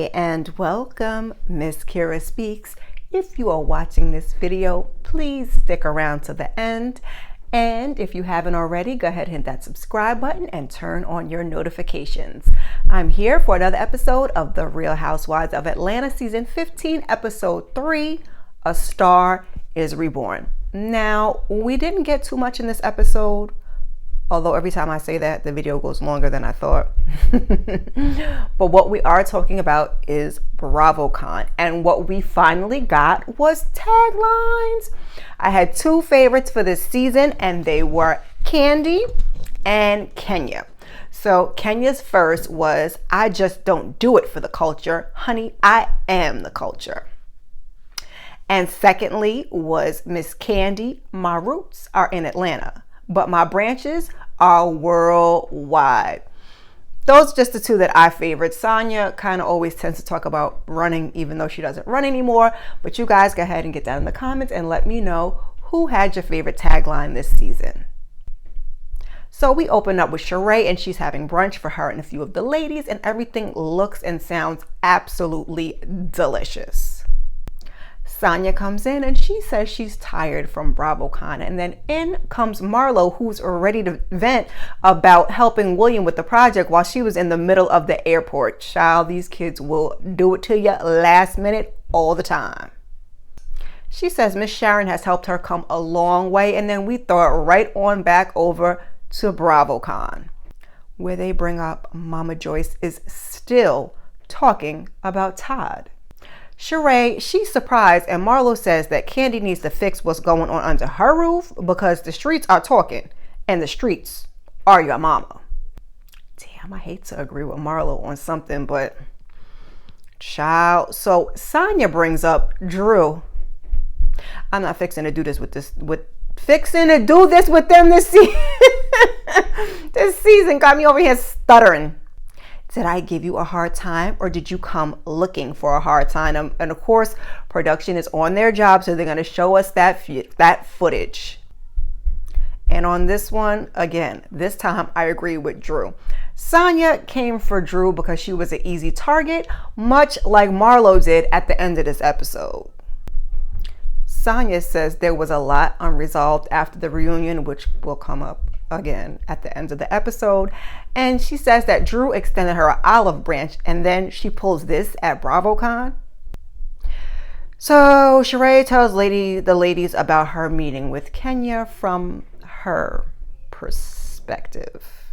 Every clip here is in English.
Hi and welcome, Miss Kira Speaks. If you are watching this video, please stick around to the end. And if you haven't already, go ahead and hit that subscribe button and turn on your notifications. I'm here for another episode of the Real Housewives of Atlanta, season 15, episode 3, A Star is Reborn. Now, we didn't get too much in this episode, although every time I say that, the video goes longer than I thought. But what we are talking about is BravoCon. And what we finally got was taglines. I had two favorites for this season, and they were Candy and Kenya. So Kenya's first was, I just don't do it for the culture. Honey, I am the culture. And secondly was Miss Candy, my roots are in Atlanta, but my branches are worldwide. Those are just the two that I favored. Sonya kind of always tends to talk about running, even though she doesn't run anymore. But you guys go ahead and get down in the comments and let me know who had your favorite tagline this season. So we open up with Sheree, and she's having brunch for her and a few of the ladies, and everything looks and sounds absolutely delicious. Sonya comes in and she says she's tired from BravoCon, and then in comes Marlo, who's ready to vent about helping William with the project while she was in the middle of the airport. Child, these kids will do it to you last minute all the time. She says Miss Sharon has helped her come a long way, and then we throw it right on back over to BravoCon, where they bring up Mama Joyce is still talking about Todd. Sheree, she's surprised, and Marlo says that Candy needs to fix what's going on under her roof because the streets are talking, and the streets are your mama. Damn, I hate to agree with Marlo on something, but child. So Sonya brings up Drew. I'm not fixing to do this with them this season. This season got me over here stuttering. Did I give you a hard time, or did you come looking for a hard time? And of course, production is on their job, so they're going to show us that footage. And on this one, again, this time I agree with Drew. Sonya came for Drew because she was an easy target, much like Marlo did at the end of this episode. Sonya says there was a lot unresolved after the reunion, which will come up again at the end of the episode. And she says that Drew extended her an olive branch, and then she pulls this at BravoCon. So Sheree tells the ladies about her meeting with Kenya from her perspective.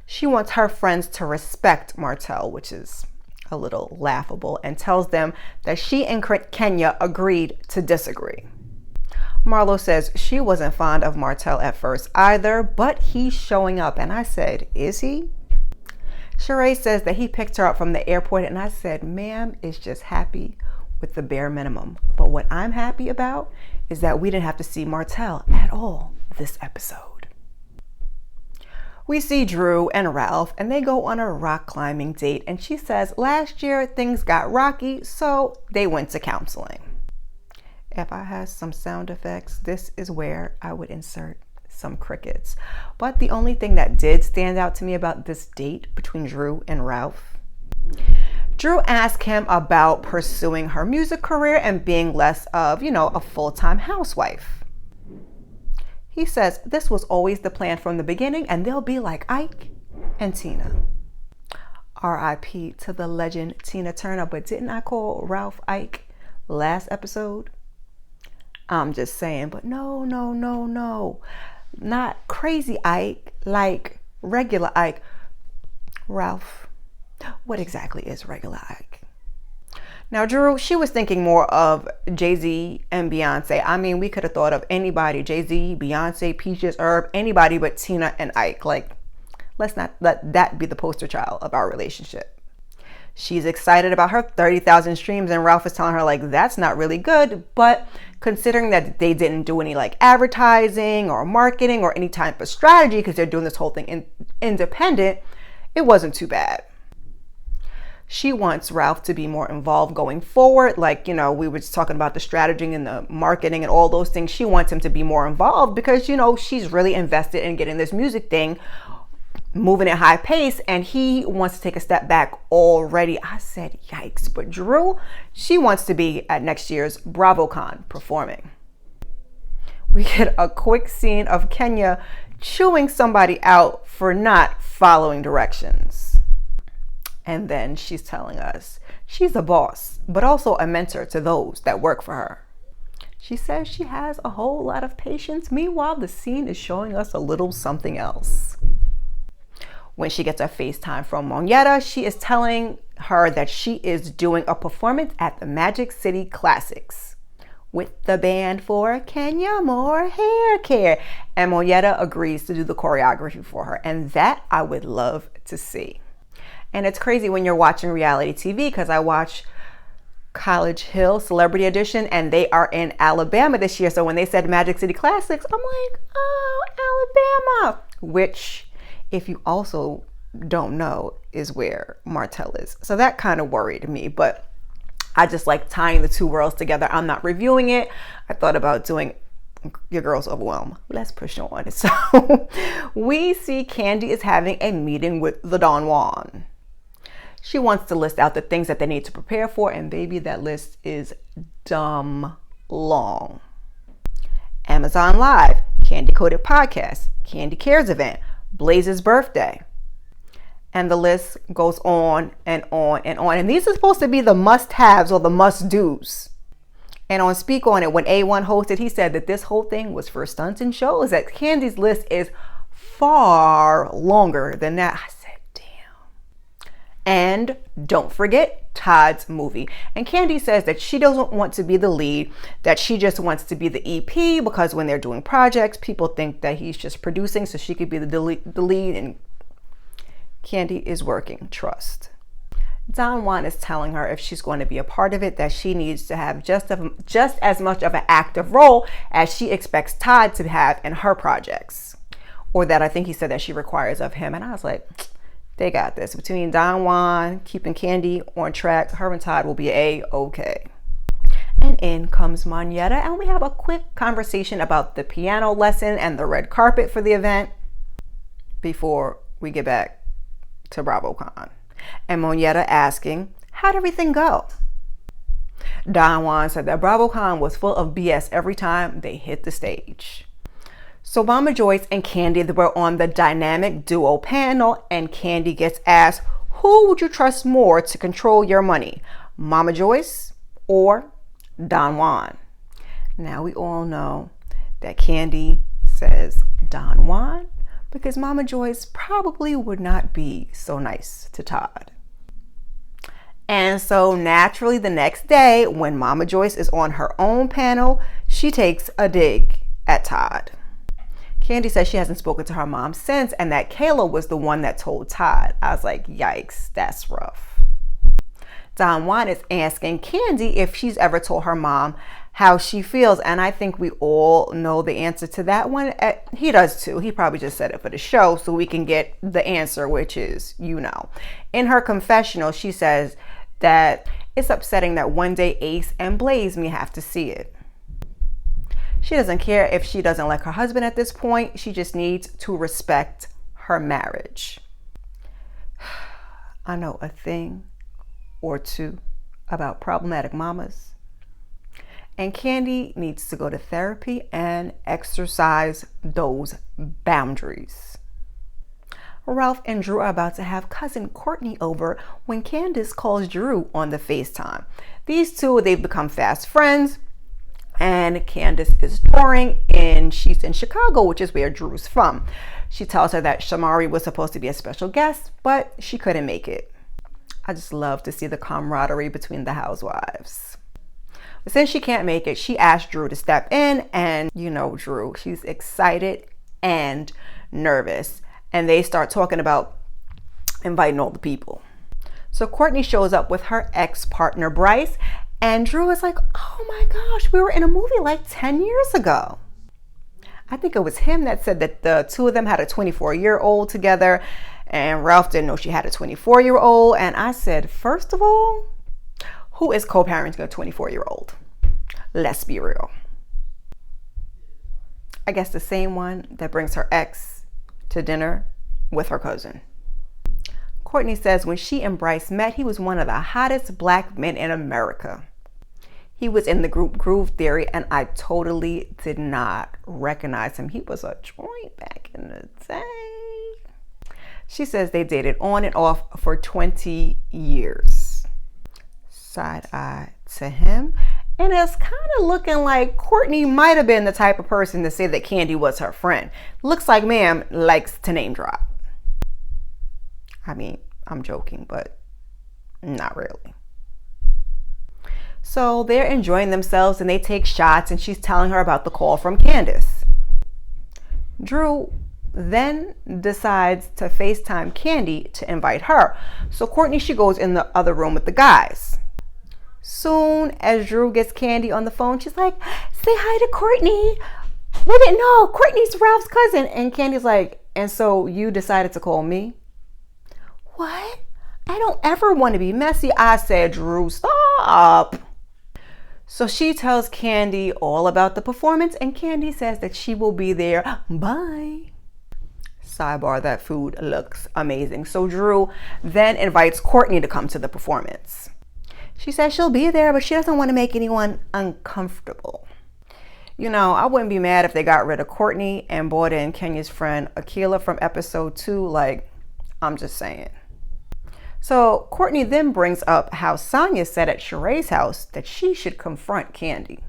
She wants her friends to respect Martell, which is a little laughable, and tells them that she and Kenya agreed to disagree. Marlo says she wasn't fond of Martell at first either, but he's showing up. And I said, is he? Sheree says that he picked her up from the airport, and I said, ma'am is just happy with the bare minimum. But what I'm happy about is that we didn't have to see Martell at all this episode. We see Drew and Ralph, and they go on a rock climbing date, and she says last year things got rocky, so they went to counseling. If I had some sound effects, this is where I would insert some crickets. But the only thing that did stand out to me about this date between Drew and Ralph, Drew asked him about pursuing her music career and being less of, a full-time housewife. He says this was always the plan from the beginning, and they'll be like Ike and Tina. R.I.P. to the legend Tina Turner. But didn't I call Ralph Ike last episode? I'm just saying, but no. Not crazy Ike, like regular Ike. Ralph, what exactly is regular Ike? Now, Drew, she was thinking more of Jay-Z and Beyonce. I mean, we could have thought of anybody, Jay-Z, Beyonce, Peaches, Herb, anybody but Tina and Ike. Like, let's not let that be the poster child of our relationship. She's excited about her 30,000 streams, and Ralph is telling her like that's not really good, but considering that they didn't do any like advertising or marketing or any type of strategy because they're doing this whole thing independent, it wasn't too bad. She wants Ralph to be more involved going forward. Like, we were just talking about the strategy and the marketing and all those things. She wants him to be more involved because, she's really invested in getting this music thing moving at high pace, and he wants to take a step back already. I said, yikes. But Drew, she wants to be at next year's BravoCon performing. We get a quick scene of Kenya chewing somebody out for not following directions. And then she's telling us she's a boss, but also a mentor to those that work for her. She says she has a whole lot of patience. Meanwhile, the scene is showing us a little something else. When she gets a FaceTime from Monyetta, she is telling her that she is doing a performance at the Magic City Classics with the band for Kenya More Hair Care. And Monyetta agrees to do the choreography for her. And that I would love to see. And it's crazy when you're watching reality TV, because I watch College Hill Celebrity Edition, and they are in Alabama this year. So when they said Magic City Classics, I'm like, oh, Alabama, which, if you also don't know, is where Martell is. So that kind of worried me, but I just like tying the two worlds together. I'm not reviewing it. I thought about doing Your Girl's Overwhelmed. Let's push on. So we see Candy is having a meeting with the Don Juan. She wants to list out the things that they need to prepare for, and baby, that list is dumb long. Amazon Live, Candy Coded Podcast, Candy Cares event, Blaze's birthday. And the list goes on and on and on. And these are supposed to be the must-haves or the must-dos. And on Speak On It, when A1 hosted, he said that this whole thing was for stunts and shows, that Candy's list is far longer than that. I said, damn. And don't forget Todd's movie. And Candy says that she doesn't want to be the lead, that she just wants to be the EP, because when they're doing projects, people think that he's just producing, so she could be the lead, and Candy is working. Trust. Don Juan is telling her if she's going to be a part of it, that she needs to have just as much of an active role as she expects Todd to have in her projects. Or that I think he said that she requires of him. And I was like, they got this. Between Don Juan keeping Candy on track, her and Todd will be A-okay. And in comes Monyetta, and we have a quick conversation about the piano lesson and the red carpet for the event before we get back to BravoCon. And Monyetta asking, how'd everything go? Don Juan said that BravoCon was full of BS every time they hit the stage. So Mama Joyce and Candy were on the dynamic duo panel, and Candy gets asked, who would you trust more to control your money, Mama Joyce or Don Juan? Now we all know that Candy says Don Juan, because Mama Joyce probably would not be so nice to Todd. And so naturally the next day, when Mama Joyce is on her own panel, she takes a dig at Todd. Candy says she hasn't spoken to her mom since, and that Kayla was the one that told Todd. I was like, yikes, that's rough. Don Juan is asking Candy if she's ever told her mom how she feels, and I think we all know the answer to that one. He does too. He probably just said it for the show so we can get the answer, which is, you know. In her confessional, she says that it's upsetting that one day Ace and Blaze may have to see it. She doesn't care if she doesn't like her husband at this point. She just needs to respect her marriage. I know a thing or two about problematic mamas. And Candy needs to go to therapy and exercise those boundaries. Ralph and Drew are about to have cousin Courtney over when Candiace calls Drew on the FaceTime. These two, they've become fast friends, and Candiace is touring, and she's in Chicago, which is where Drew's from. She tells her that Shamari was supposed to be a special guest, but she couldn't make it. I just love to see the camaraderie between the housewives. But since she can't make it, she asked Drew to step in, and you know Drew, she's excited and nervous. And they start talking about inviting all the people. So Courtney shows up with her ex-partner Bryce, and Drew is like, oh my gosh, we were in a movie like 10 years ago. I think it was him that said that the two of them had a 24-year-old together, and Ralph didn't know she had a 24-year-old. And I said, first of all, who is co-parenting a 24-year-old? Let's be real. I guess the same one that brings her ex to dinner with her cousin. Courtney says when she and Bryce met, he was one of the hottest black men in America. He was in the group Groove Theory, and I totally did not recognize him. He was a joint back in the day. She says they dated on and off for 20 years. Side eye to him. And it's kind of looking like Courtney might have been the type of person to say that Kandi was her friend. Looks like ma'am likes to name drop. I mean, I'm joking, but not really. So they're enjoying themselves and they take shots, and she's telling her about the call from Candiace. Drew then decides to FaceTime Kandi to invite her. So Courtney, she goes in the other room with the guys. Soon as Drew gets Kandi on the phone, she's like, say hi to Courtney. Wait, no, Courtney's Ralph's cousin. And Candy's like, and so you decided to call me? What? I don't ever want to be messy. I said, Drew, stop. So she tells Kandi all about the performance, and Kandi says that she will be there. Bye. Sidebar, that food looks amazing. So Drew then invites Courtney to come to the performance. She says she'll be there, but she doesn't want to make anyone uncomfortable. You know, I wouldn't be mad if they got rid of Courtney and brought in Kenya's friend Akila from episode 2. Like, I'm just saying. So Courtney then brings up how Sonya said at Sheree's house that she should confront Kandi.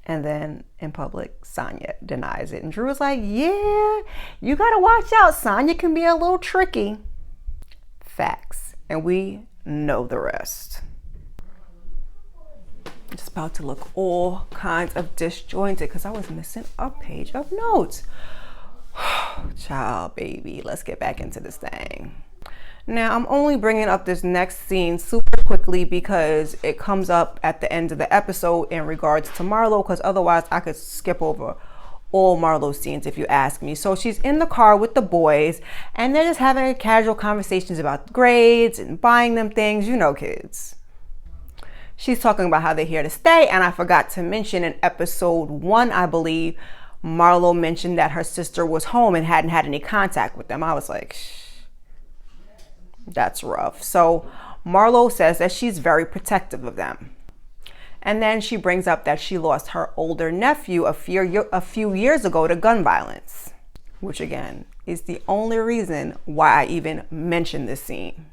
And then in public, Sonya denies it. And Drew was like, yeah, you got to watch out. Sonya can be a little tricky. Facts. And we know the rest. It's about to look all kinds of disjointed because I was missing a page of notes. Child, baby, let's get back into this thing. Now, I'm only bringing up this next scene super quickly because it comes up at the end of the episode in regards to Marlo, because otherwise I could skip over all Marlo's scenes if you ask me. So she's in the car with the boys and they're just having casual conversations about grades and buying them things, you know, kids. She's talking about how they're here to stay, and I forgot to mention in episode 1, I believe, Marlo mentioned that her sister was home and hadn't had any contact with them. I was like, that's rough. So Marlo says that she's very protective of them. And then she brings up that she lost her older nephew a few years ago to gun violence, which again is the only reason why I even mentioned this scene.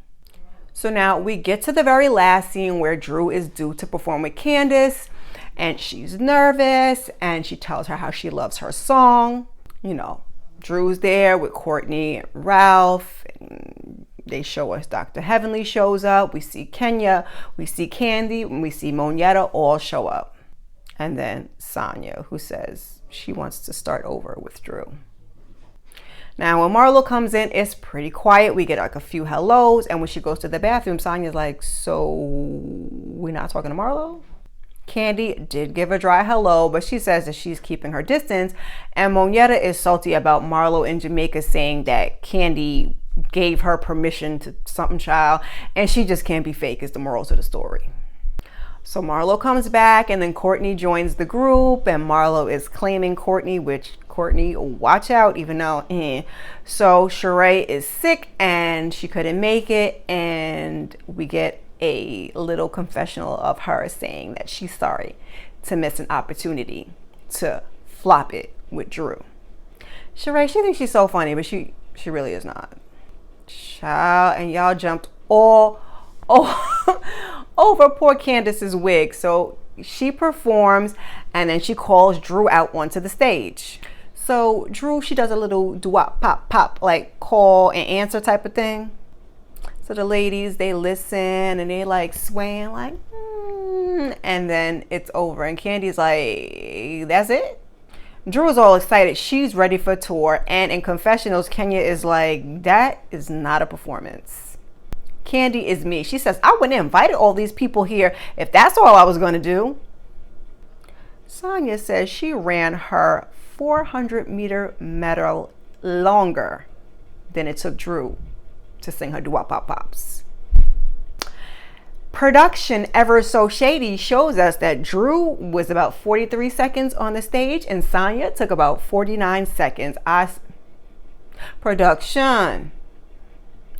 So now we get to the very last scene where Drew is due to perform with Candiace, and she's nervous and she tells her how she loves her song. You know, Drew's there with Courtney and Ralph, and they show us Dr. Heavenly shows up. We see Kenya, we see Kandi, and we see Monietta all show up. And then Sonya, who says she wants to start over with Drew. Now, when Marlo comes in, it's pretty quiet. We get like a few hellos. And when she goes to the bathroom, Sonya's like, so we're not talking to Marlo? Kandi did give a dry hello, but she says that she's keeping her distance. And Monietta is salty about Marlo in Jamaica saying that Kandi gave her permission to something child. And she just can't be fake is the moral to the story. So Marlo comes back, and then Courtney joins the group, and Marlo is claiming Courtney, which Courtney, watch out, even though, So Sheree is sick and she couldn't make it, and we get a little confessional of her saying that she's sorry to miss an opportunity to flop it with Drew. Sheree, she thinks she's so funny, but she really is not. Child, and y'all jumped all over poor Candiace's wig. So she performs and then she calls Drew out onto the stage. So Drew, she does a little doo-wop, pop, pop, like call and answer type of thing. So the ladies, they listen and they like swaying like, and then it's over. And Candy's like, that's it? Drew is all excited. She's ready for tour. And in confessionals, Kenya is like, that is not a performance. Kandi is me. She says, I wouldn't have invited all these people here if that's all I was going to do. Sonya says she ran her 400-meter medal longer than it took Drew to sing her doo-wop pop pops. Production Ever So Shady shows us that Drew was about 43 seconds on the stage and Sonya took about 49 seconds. Production.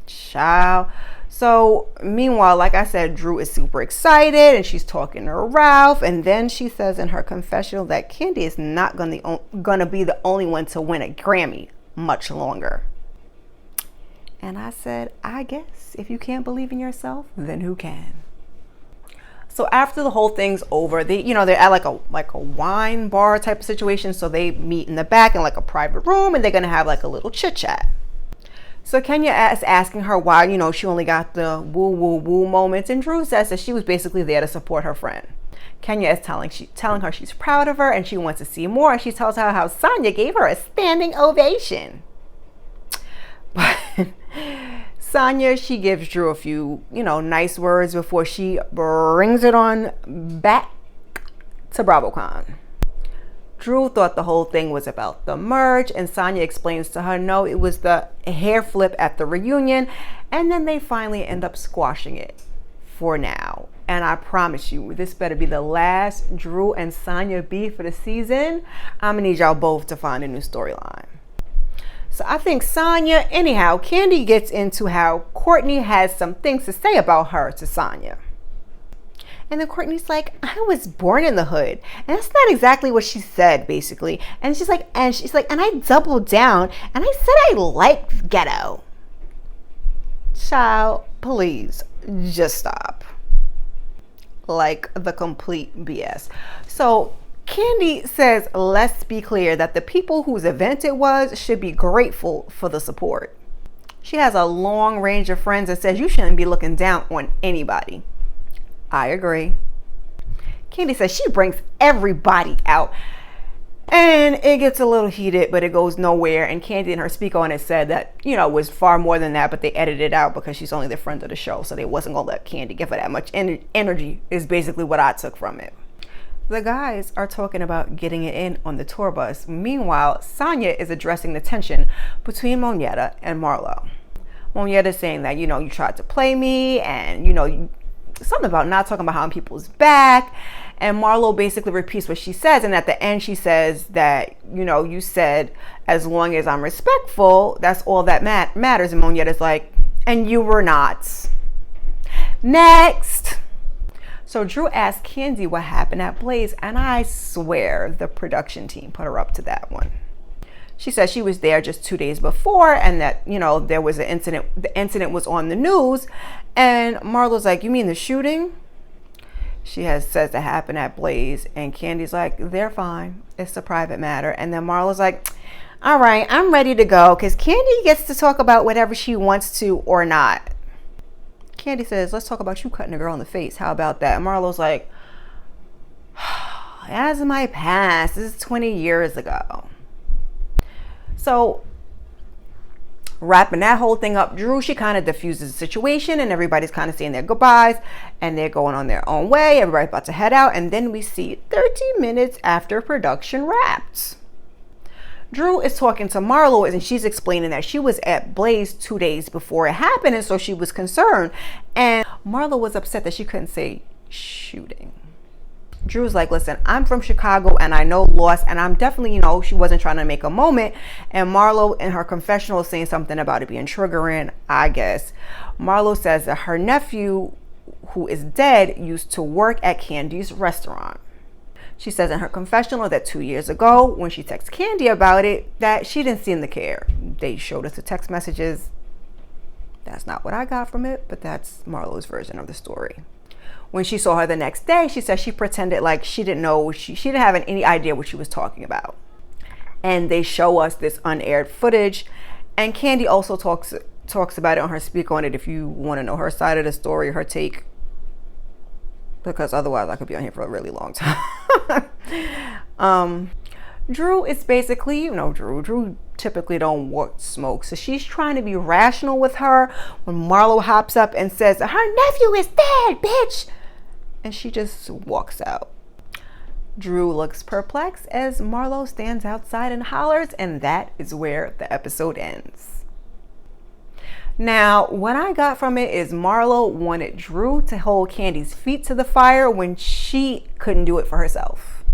Child. So meanwhile, like I said, Drew is super excited and she's talking to Ralph, and then she says in her confessional that Candy is not gonna be the only one to win a Grammy much longer. And I said, I guess if you can't believe in yourself, then who can? So after the whole thing's over, they're at like a wine bar type of situation. So they meet in the back in like a private room, and they're gonna have like a little chit chat. So Kenya is asking her why, she only got the woo woo woo moments, and Drew says that she was basically there to support her friend. Kenya is telling her she's proud of her and she wants to see more, and she tells her how Sonya gave her a standing ovation. But Sonya, she gives Drew a few, nice words before she brings it on back to BravoCon. Drew thought the whole thing was about the merch, and Sonya explains to her, no, it was the hair flip at the reunion, and then they finally end up squashing it for now. And I promise you, this better be the last Drew and Sonya beef for the season. I'm gonna need y'all both to find a new storyline. So I think Sonya, anyhow, Candy gets into how Courtney has some things to say about her to Sonya. And then Courtney's like, I was born in the hood. And that's not exactly what she said, basically. And she's like, and I doubled down and I said I liked ghetto. Child, please just stop. Like the complete BS. So Candy says, let's be clear that the people whose event it was should be grateful for the support. She has a long range of friends that says you shouldn't be looking down on anybody. I agree. Candy says she brings everybody out. And it gets a little heated, but it goes nowhere. And Candy in her speak on it said that, it was far more than that, but they edited it out because she's only the friend of the show. So they wasn't going to let Candy give her that much energy, is basically what I took from it. The guys are talking about getting it in on the tour bus. Meanwhile, Sonya is addressing the tension between Monyetta and Marlo. Monyetta saying that, you tried to play me, and, something about not talking behind people's back. And Marlo basically repeats what she says, and at the end she says that you said as long as I'm respectful, that's all that matters. And Monyetta's like, and you were not. Next. So Drew asked Candy what happened at Blaze, and I swear the production team put her up to that one. She said she was there just 2 days before, and that, there was an incident. The incident was on the news. And Marlo's like, you mean the shooting? She says that happened at Blaze. And Candy's like, they're fine. It's a private matter. And then Marlo's like, all right, I'm ready to go, because Candy gets to talk about whatever she wants to or not. Candy says, let's talk about you cutting a girl in the face. How about that? And Marlo's like, that's my past. This is 20 years ago. So wrapping that whole thing up, Drew, she kind of diffuses the situation, and everybody's kind of saying their goodbyes and they're going on their own way. Everybody's about to head out, and then we see 30 minutes after production wrapped, Drew is talking to Marlo, and she's explaining that she was at Blaze 2 days before it happened, and so she was concerned. And Marlo was upset that she couldn't say shooting. Drew's like, listen, I'm from Chicago and I know loss, and I'm definitely, she wasn't trying to make a moment. And Marlo in her confessional is saying something about it being triggering, I guess. Marlo says that her nephew, who is dead, used to work at Candy's restaurant. She says in her confessional that 2 years ago, when she texted Candy about it, that she didn't seem to care. They showed us the text messages. That's not what I got from it, but that's Marlo's version of the story. When she saw her the next day, she said she pretended like she didn't know, she didn't have any idea what she was talking about. And they show us this unaired footage. And Candy also talks about it on her speak on it if you want to know her side of the story, her take. Because otherwise I could be on here for a really long time. Drew is basically, Drew typically don't want smoke. So she's trying to be rational with her when Marlo hops up and says, her nephew is dead, bitch. And she just walks out. Drew looks perplexed as Marlo stands outside and hollers, and that is where the episode ends. Now, what I got from it is Marlo wanted Drew to hold Candy's feet to the fire when she couldn't do it for herself.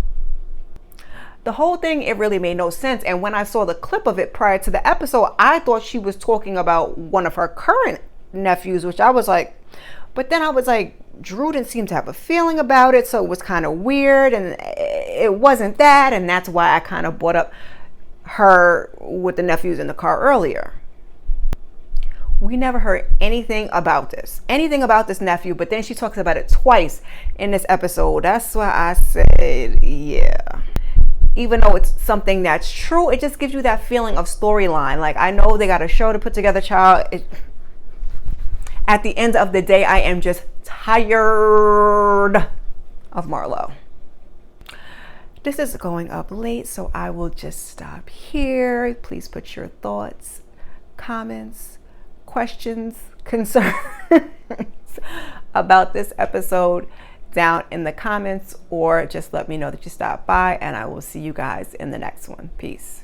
the whole thing, it really made no sense. And when I saw the clip of it prior to the episode, I thought she was talking about one of her current nephews, which I was like, but then I was like, Drew didn't seem to have a feeling about it, so it was kind of weird, and it wasn't that, and that's why I kind of brought up her with the nephews in the car earlier. We never heard anything about this nephew, but then she talks about it twice in this episode. That's why I said, yeah. Even though it's something that's true, it just gives you that feeling of storyline. Like, I know they got a show to put together, child. At the end of the day, I am just tired of Marlo. This is going up late, so I will just stop here. Please put your thoughts, comments, questions, concerns about this episode down in the comments, or just let me know that you stopped by, and I will see you guys in the next one. Peace.